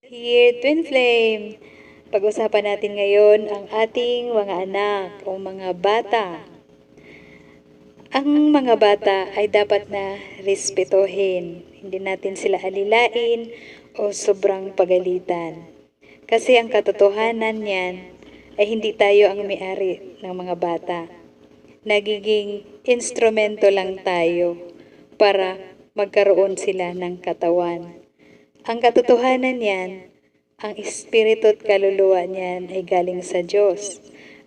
Here, Twin Flame. Pag-usapan natin ngayon ang ating mga anak o mga bata. Ang mga bata ay dapat na respetuhin. Hindi natin sila alilain o sobrang pagalitan. Kasi ang katotohanan niyan ay hindi tayo ang may-ari ng mga bata. Nagiging instrumento lang tayo para magkaroon sila ng katawan. Ang katotohanan niyan, ang espiritu at kaluluwa niyan ay galing sa Diyos.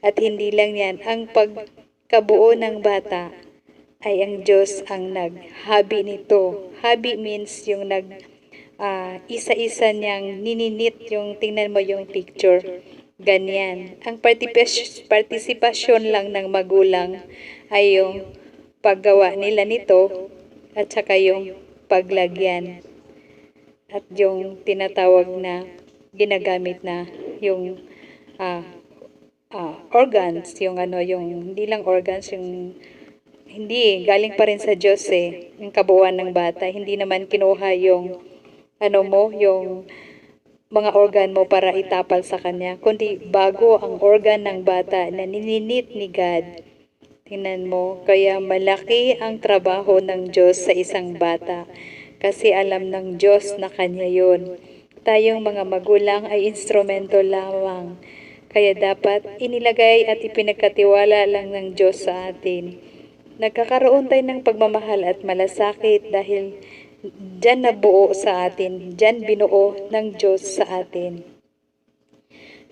At hindi lang yan, ang pagkabuo ng bata ay ang Diyos ang naghabi nito. Habi means yung isa-isa niyang nininit, yung tingnan mo yung picture. Ganyan. Ang partisipasyon lang ng magulang ay yung paggawa nila nito at saka yung paglagyan. At yung tinatawag na ginagamit na yung organs, yung hindi lang organs, yung hindi, galing pa rin sa Diyos yung kabuuan ng bata. Hindi naman kinuha yung yung mga organ mo para itapal sa kanya, kundi bago ang organ ng bata na nininit ni God. Tingnan mo, kaya malaki ang trabaho ng Diyos sa isang bata. Kasi alam ng Diyos na Kanya yun. Tayong mga magulang ay instrumento lamang. Kaya dapat inilagay at ipinagkatiwala lang ng Diyos sa atin. Nagkakaroon tayo ng pagmamahal at malasakit dahil dyan nabuo sa atin, dyan binuo ng Diyos sa atin.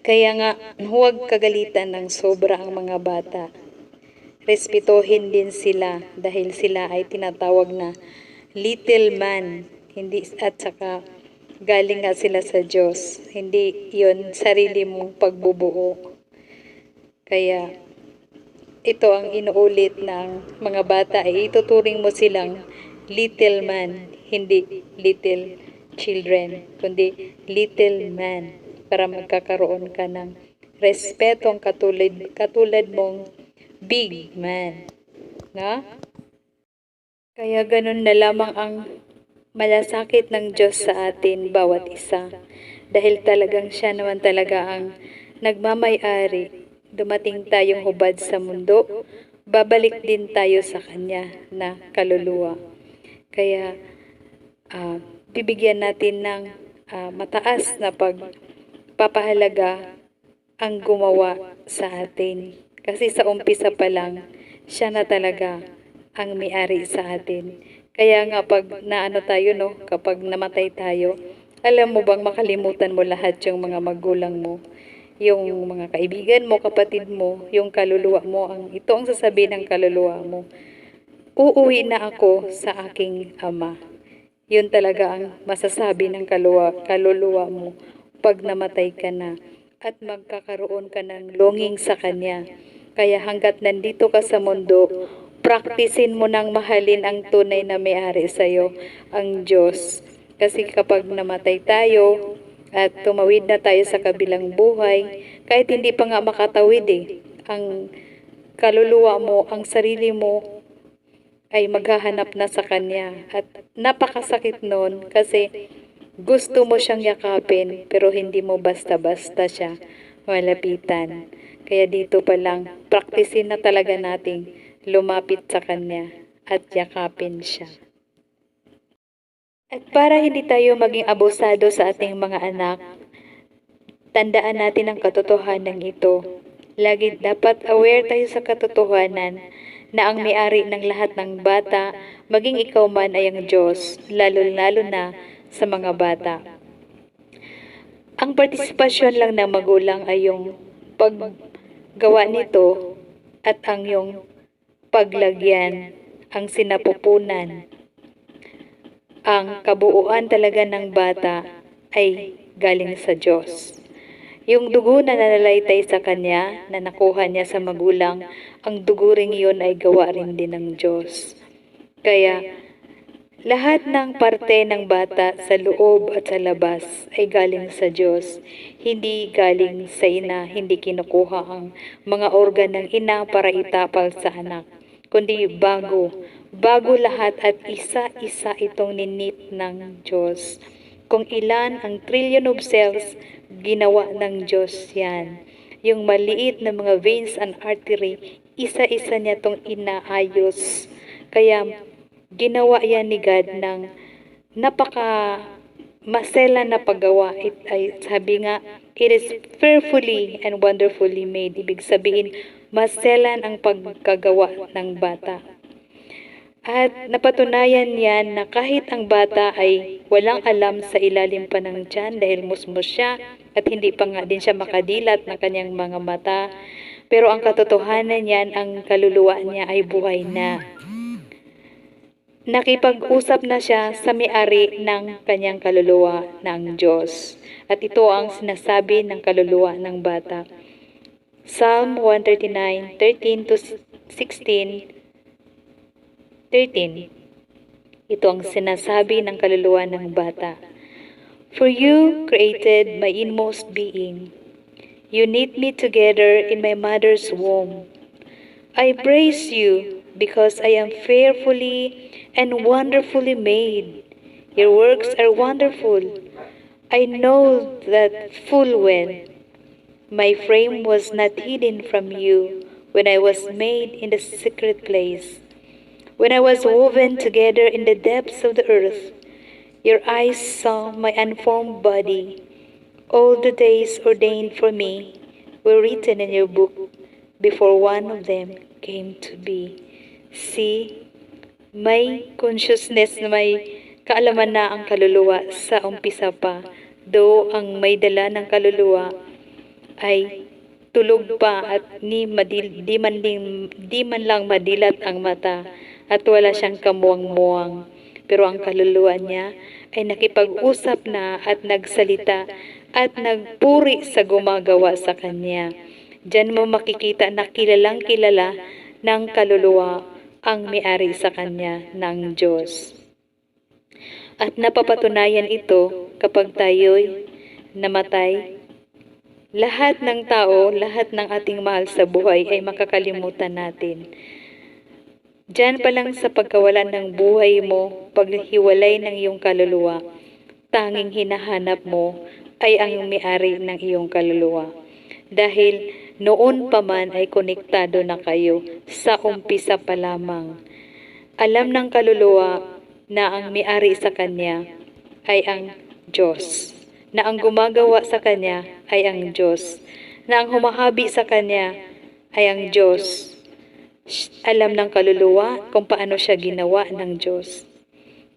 Kaya nga, huwag kagalitan ng sobra ang mga bata. Respetuhin din sila dahil sila ay tinatawag na little man, hindi at saka galing nga sila sa Diyos. Hindi yon sarili mong pagbubuo. Kaya ito ang inuulit ng mga bata ay ituturing mo silang little man, hindi little children, kundi little man para magkakaroon ka ng respetong katulad mong big man. Na? Kaya ganun na lamang ang malasakit ng Diyos sa atin bawat isa. Dahil talagang siya naman talaga ang nagmamay-ari. Dumating tayong hubad sa mundo, babalik din tayo sa Kanya na kaluluwa. Kaya bibigyan natin ng mataas na pagpapahalaga ang gumawa sa atin. Kasi sa umpisa pa lang, siya na talaga ang may-ari sa atin. Kaya nga pag kapag namatay tayo, alam mo bang makalimutan mo lahat yung mga magulang mo, yung mga kaibigan mo, kapatid mo, yung kaluluwa mo, ito ang sasabihin ng kaluluwa mo. Uuwi na ako sa aking ama. Yun talaga ang masasabi ng kaluluwa mo pag namatay ka na at magkakaroon ka ng longing sa Kanya. Kaya hanggat nandito ka sa mundo, praktisin mo nang mahalin ang tunay na may-ari sa'yo, ang Diyos. Kasi kapag namatay tayo at tumawid na tayo sa kabilang buhay, kahit hindi pa nga makatawid ang kaluluwa mo, ang sarili mo ay maghahanap na sa Kanya. At napakasakit nun kasi gusto mo siyang yakapin pero hindi mo basta-basta siya malapitan. Kaya dito pa lang, praktisin na talaga nating lumapit sa Kanya at yakapin siya. At para hindi tayo maging abusado sa ating mga anak, tandaan natin ang katotohanan ito. Lagi dapat aware tayo sa katotohanan na ang may-ari ng lahat ng bata, maging ikaw man ay ang Diyos, lalo-lalo na sa mga bata. Ang partisipasyon lang ng magulang ay yung paggawa nito at ang yung paglagyan, ang sinapupunan. Ang kabuuan talaga ng bata ay galing sa Diyos. Yung dugo na nanalaytay sa Kanya, na nakuha niya sa magulang, ang dugo ring yun ay gawa rin din ng Diyos. Kaya, lahat ng parte ng bata sa loob at sa labas ay galing sa Diyos. Hindi galing sa ina, hindi kinukuha ang mga organ ng ina para itapal sa anak, kundi bago lahat at isa-isa itong ninit ng Diyos. Kung ilan ang trillion of cells, ginawa ng Diyos yan. Yung maliit na mga veins and artery, isa-isa niya tong inaayos. Kaya ginawa yan ni God ng napaka masela na paggawa. Sabi nga, it is fearfully and wonderfully made. Ibig sabihin, maselan ang pagkagawa ng bata. At napatunayan yan na kahit ang bata ay walang alam sa ilalim pa ng tiyan dahil musmus siya at hindi pa nga din siya makadilat ng kanyang mga mata. Pero ang katotohanan yan, ang kaluluwa niya ay buhay na. Nakipag-usap na siya sa may-ari ng kanyang kaluluwa ng Diyos. At ito ang sinasabi ng kaluluwa ng bata. Psalm 139, 13 to 16, 13. Ito ang sinasabi ng kaluluwa ng bata. For you created my inmost being. You knit me together in my mother's womb. I praise you because I am fearfully and wonderfully made. Your works are wonderful. I know that full well. My frame was not hidden from you when I was made in the secret place. When I was woven together in the depths of the earth, your eyes saw my unformed body. All the days ordained for me were written in your book before one of them came to be. See, may consciousness na may kaalaman na ang kaluluwa sa umpisa pa, though ang may dala ng kaluluwa ay tulog pa at di man lang madilat ang mata at wala siyang kamuwang-muwang. Pero ang kaluluwa niya ay nakipag-usap na at nagsalita at nagpuri sa gumagawa sa kanya. Diyan mo makikita na kilalang kilala ng kaluluwa ang may-ari sa kanya ng Diyos. At napapatunayan ito kapag tayo'y namatay. Lahat ng tao, lahat ng ating mahal sa buhay ay makakalimutan natin. Diyan pa lang sa pagkawalan ng buhay mo, paghiwalay ng iyong kaluluwa, tanging hinahanap mo ay ang may-ari ng iyong kaluluwa. Dahil noon pa man ay konektado na kayo sa umpisa pa lamang. Alam ng kaluluwa na ang may-ari sa kanya ay ang Diyos, na ang gumagawa sa kanya ay ang Diyos, na ang humahabi sa kanya ay ang Diyos. Alam ng kaluluwa kung paano siya ginawa ng Diyos.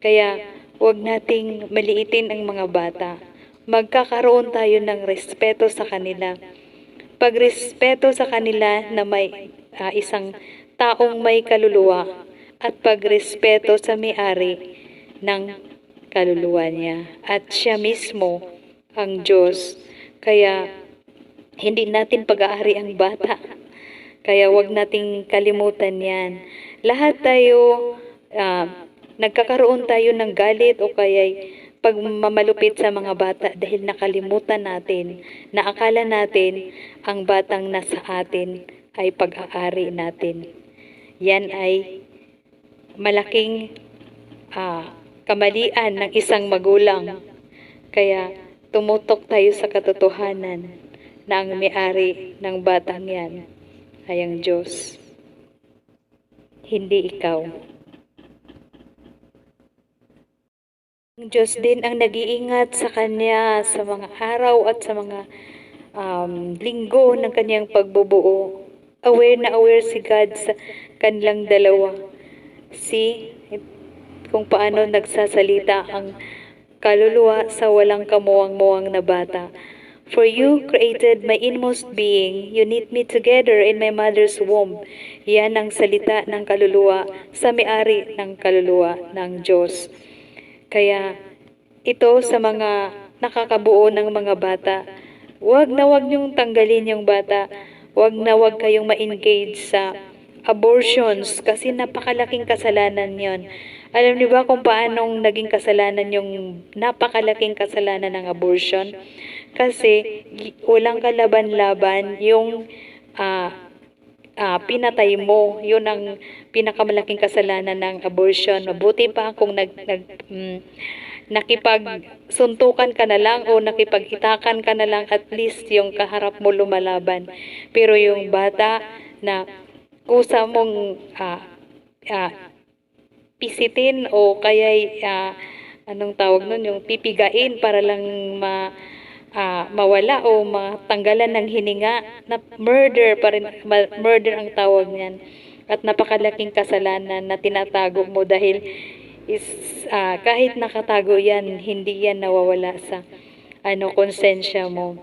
Kaya huwag nating maliitin ang mga bata. Magkakaroon tayo ng respeto sa kanila. Pagrespeto sa kanila na may isang taong may kaluluwa at pagrespeto sa may-ari ng kaluluwa niya. At siya mismo ang Diyos. Kaya hindi natin pag-aari ang bata. Kaya wag nating kalimutan yan. Lahat tayo, nagkakaroon tayo ng galit o kaya pagmamalupit sa mga bata dahil nakalimutan natin na akala natin ang batang nasa atin ay pag-aari natin. Yan ay malaking kamalian ng isang magulang. Kaya tumutok tayo sa katotohanan na ang may-ari ng batang yan ay ang Diyos, hindi ikaw. Ang Diyos din ang nag-iingat sa kanya sa mga araw at sa mga linggo ng kanyang pagbubuo. Aware na aware si God sa kanilang dalawa. Kung paano nagsasalita ang kaluluwa sa walang kamuwang-muwang na bata. For you created my inmost being, you knit me together in my mother's womb. Yan ang salita ng kaluluwa sa may-ari ng kaluluwa ng Diyos. Kaya ito sa mga nakakabuo ng mga bata, wag na wag niyong tanggalin yung bata. Wag na wag kayong ma-engage sa abortions kasi napakalaking kasalanan yon. Alam niyo ba kung paanong naging kasalanan yung napakalaking kasalanan ng abortion? Kasi walang kalaban-laban yung pinatay mo. Yun ang pinakamalaking kasalanan ng abortion. Mabuti pa kung nakipagsuntukan ka na lang o nakipagitakan ka na lang, at least yung kaharap mo lumalaban. Pero yung bata na kusa mong ah, pisitin o kaya anong tawag nun, yung pipigain para lang mawala o matanggalan ng hininga, na murder pa rin, murder ang tawag niyan. At napakalaking kasalanan na tinatago mo dahil kahit nakatago yan, hindi yan nawawala sa konsensya mo.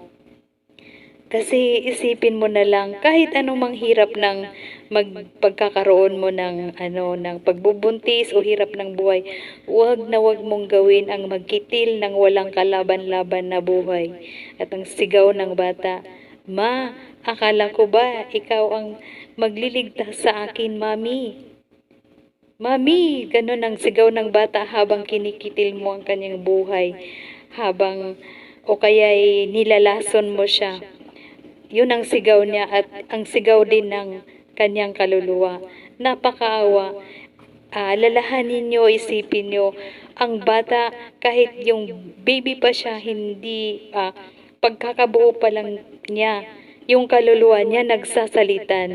Kasi isipin mo na lang, kahit anong hirap ng pagkakaroon mo ng ng pagbubuntis o hirap ng buhay, wag na wag mong gawin ang magkitil ng walang kalaban-laban na buhay. At ang sigaw ng bata, "Ma, akala ko ba ikaw ang magliligtas sa akin, Mami?" Mami, ganun ang sigaw ng bata habang kinikitil mo ang kanyang buhay, o kaya'y nilalason mo siya. Yun ang sigaw niya at ang sigaw din ng kanyang kaluluwa. Napakaawa. Lalahanin niyo, isipin niyo, ang bata, kahit yung baby pa siya, hindi, pagkakabuo pa lang niya, yung kaluluwa niya, nagsasalita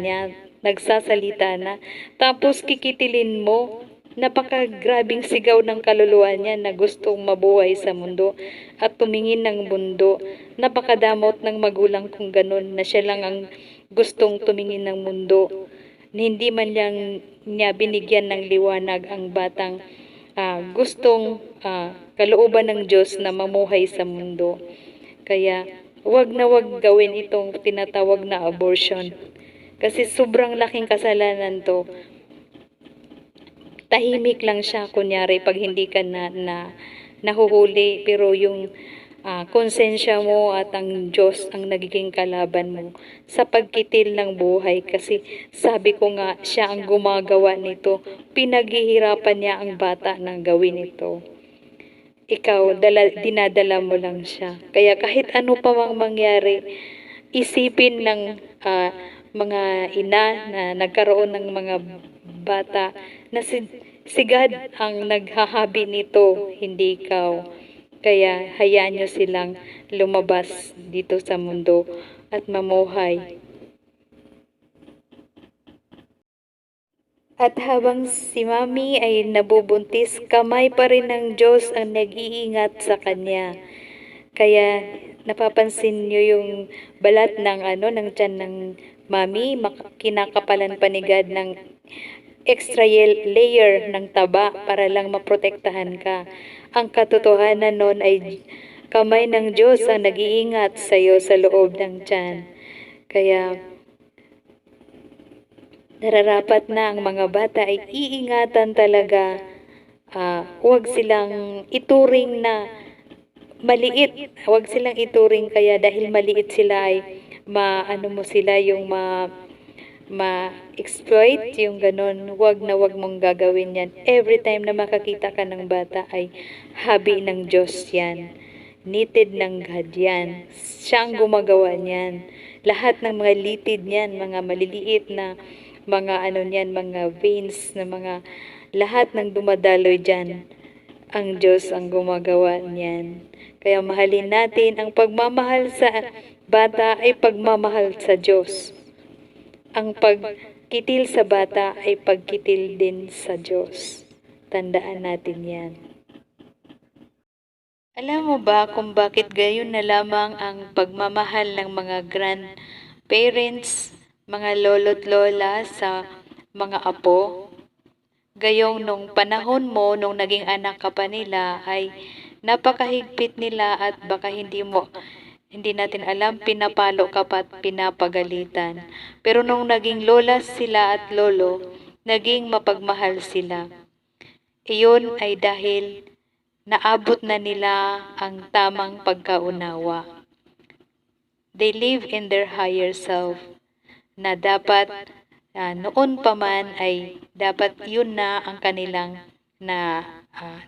na. Tapos kikitilin mo, napakagrabing sigaw ng kaluluwa niya na gustong mabuhay sa mundo at tumingin ng mundo. Napakadamot ng magulang kung ganun, na siya lang ang gustong tumingin ng mundo. Hindi man lang niya binigyan ng liwanag ang batang gustong kalooban ng Diyos na mamuhay sa mundo. Kaya wag na wag gawin itong tinatawag na abortion. Kasi sobrang laking kasalanan to. Tahimik lang siya kunyari pag hindi ka nahuhuli, pero yung konsensya mo at ang Diyos ang nagiging kalaban mo sa pagkitil ng buhay. Kasi sabi ko nga, siya ang gumagawa nito. Pinaghihirapan niya ang bata ng gawin ito. Ikaw, dinadala mo lang siya. Kaya kahit ano pa mang mangyari, isipin ng mga ina na nagkaroon ng mga bata na sigad ang naghahabi nito, hindi ikaw. Kaya hayaan nyo silang lumabas dito sa mundo at mamuhay. At habang si Mami ay nabubuntis, kamay pa rin ng Diyos ang nag-iingat sa kanya. Kaya napapansin nyo yung balat ng tiyan ng Mami, kinakapalan panigad ng extra layer ng taba para lang maprotektahan ka. Ang katotohanan nun ay kamay ng Diyos ang nag-iingat sa iyo sa loob ng tiyan. Kaya nararapat na ang mga bata ay iingatan talaga. Huwag silang ituring na maliit. Huwag silang ituring kaya dahil maliit sila ay ma-exploit, yung ganon. Wag na wag mong gagawin yan. Every time na makakita ka ng bata ay habi ng Diyos yan. Knitted ng God yan. Siya ang gumagawa niyan. Lahat ng mga litid niyan, mga maliliit na mga veins na lahat ng dumadaloy dyan, ang Diyos ang gumagawa niyan. Kaya mahalin natin, ang pagmamahal sa bata ay pagmamahal sa Diyos. Ang pagkitil sa bata ay pagkitil din sa Diyos. Tandaan natin yan. Alam mo ba kung bakit gayon na lamang ang pagmamahal ng mga grandparents, mga lolo't lola sa mga apo? Gayong nung panahon mo, nung naging anak ka pa nila, ay napakahigpit nila at baka hindi natin alam, pinapalo ka pa at pinapagalitan. Pero nung naging lola sila at lolo, naging mapagmahal sila. Iyon ay dahil naabot na nila ang tamang pagkaunawa. They live in their higher self, na dapat noon pa man ay dapat yun na ang kanilang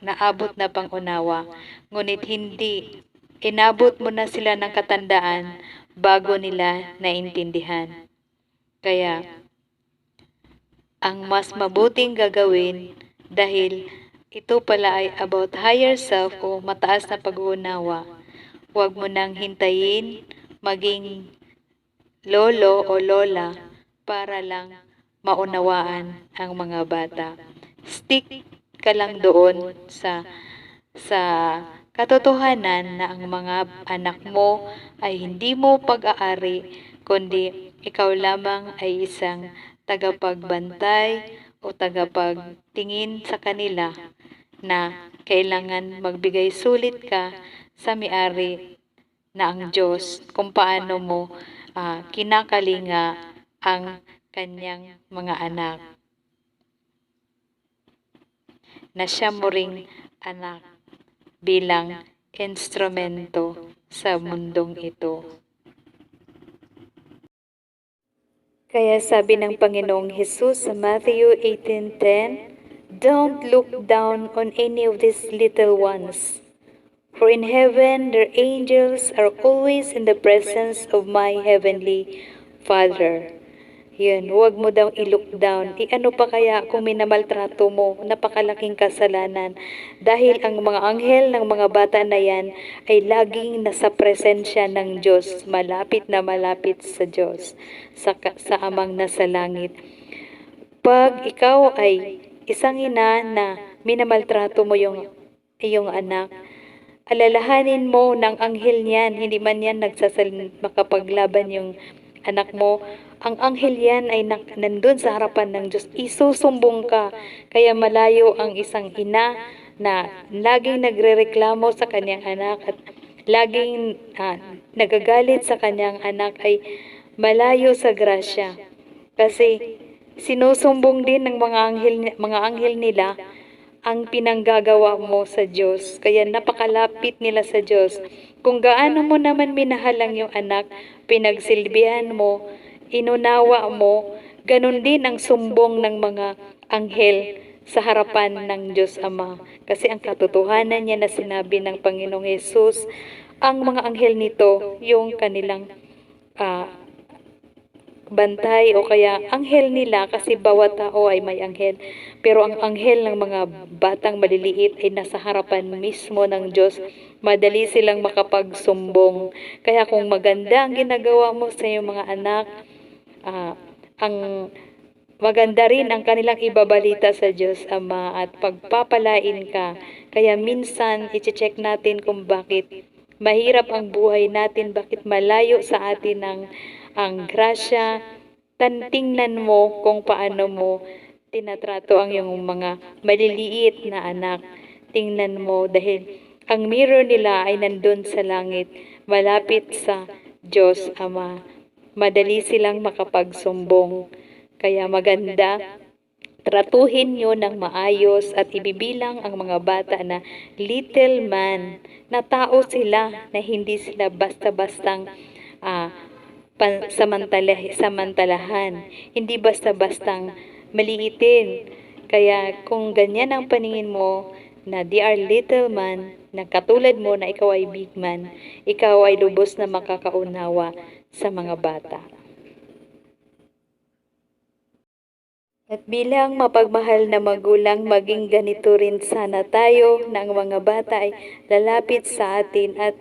naabot na pangunawa. Ngunit hindi, inabot mo na sila ng katandaan bago nila naintindihan. Kaya, ang mas mabuting gagawin dahil Ito pala ay about higher self o mataas na pag-uunawa. Huwag mo nang hintayin maging lolo o lola para lang maunawaan ang mga bata. Stick ka lang doon sa katotohanan na ang mga anak mo ay hindi mo pag-aari, kundi ikaw lamang ay isang tagapagbantay o tagapagtingin sa kanila na kailangan magbigay sulit ka sa may-ari na ang Diyos kung paano mo kinakalinga ang kanyang mga anak na siya mo ring anak bilang instrumento sa mundong ito. Kaya sabi ng Panginoong Hesus sa Matthew 18:10, "Don't look down on any of these little ones, for in heaven their angels are always in the presence of my heavenly Father." Yun, huwag mo daw i-look down. Ano pa kaya kung minamaltrato mo, napakalaking kasalanan. Dahil ang mga anghel ng mga bata na yan ay laging nasa presensya ng Diyos, malapit na malapit sa Diyos, sa Amang nasa langit. Pag ikaw ay isang ina na minamaltrato mo yung iyong anak, alalahanin mo ng anghel niyan, hindi man yan makapaglaban yung anak mo. Ang anghel yan ay nandun sa harapan ng Diyos. Isusumbong ka. Kaya malayo ang isang ina na laging nagrereklamo sa kanyang anak at laging nagagalit sa kanyang anak ay malayo sa grasya. Kasi sinusumbong din ng mga anghel nila ang pinanggagawa mo sa Diyos. Kaya napakalapit nila sa Diyos. Kung gaano mo naman minahal ang iyong anak, pinagsilbihan mo, inunawa mo, ganun din ang sumbong ng mga anghel sa harapan ng Diyos Ama. Kasi ang katotohanan niya na sinabi ng Panginoong Hesus, ang mga anghel nito, yung kanilang bantay o kaya anghel nila, kasi bawat tao ay may anghel. Pero ang anghel ng mga batang maliliit ay nasa harapan mismo ng Diyos. Madali silang makapagsumbong. Kaya kung maganda ang ginagawa mo sa iyong mga anak, ang maganda rin ang kanilang ibabalita sa Diyos Ama at pagpapalain ka. Kaya minsan i-check natin kung bakit mahirap ang buhay natin, bakit malayo sa atin ang grasya. Tingnan mo kung paano mo tinatrato ang iyong mga maliliit na anak. Tingnan mo dahil ang mirror nila ay nandun sa langit, malapit sa Diyos Ama. Madali silang makapagsumbong. Kaya maganda, tratuhin nyo ng maayos at ibibilang ang mga bata na little man, na tao sila, na hindi sila basta-bastang samantalahan, hindi basta-bastang maliitin. Kaya kung ganyan ang paningin mo, na they are little man, na katulad mo na ikaw ay big man, ikaw ay lubos na makakaunawa sa mga bata. At bilang mapagmahal na magulang, maging ganito rin sana tayo na ang mga bata ay lalapit sa atin at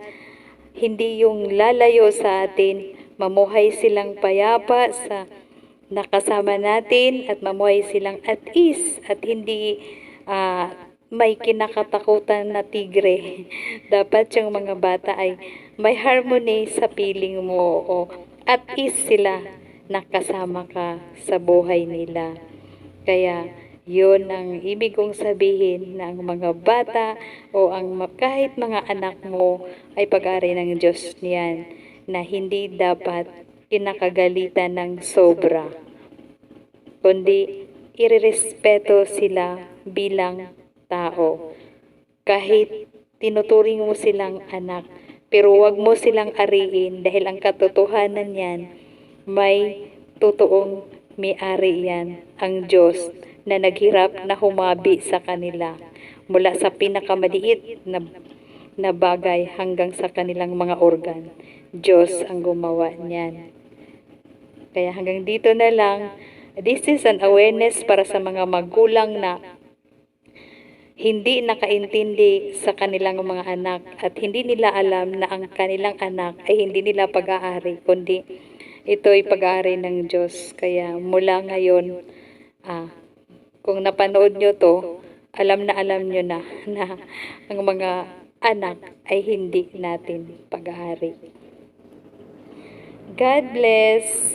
hindi yung lalayo sa atin. Mamuhay silang payapa sa nakasama natin at mamuhay silang at ease at hindi may kinakatakutan na tigre. Dapat yung mga bata ay may harmony sa piling mo o at ease sila nakasama ka sa buhay nila. Kaya yun ang ibig kong sabihin na ang mga bata o kahit mga anak mo ay pag-ari ng Diyos niyan, na hindi dapat kinakagalitan ng sobra, kundi irerespeto sila bilang tao. Kahit tinuturing mo silang anak, pero wag mo silang ariin dahil ang katotohanan yan, may totoong may-ari yan, ang Diyos, na naghirap na humabi sa kanila mula sa pinakamaliit na bagay hanggang sa kanilang mga organ. Diyos ang gumawa niyan. Kaya hanggang dito na lang. This is an awareness para sa mga magulang na hindi nakaintindi sa kanilang mga anak at hindi nila alam na ang kanilang anak ay hindi nila pag-aari, kundi ito'y pag-aari ng Diyos. Kaya mula ngayon, kung napanood nyo to, alam nyo na ang mga anak ay hindi natin pag-aari. God bless.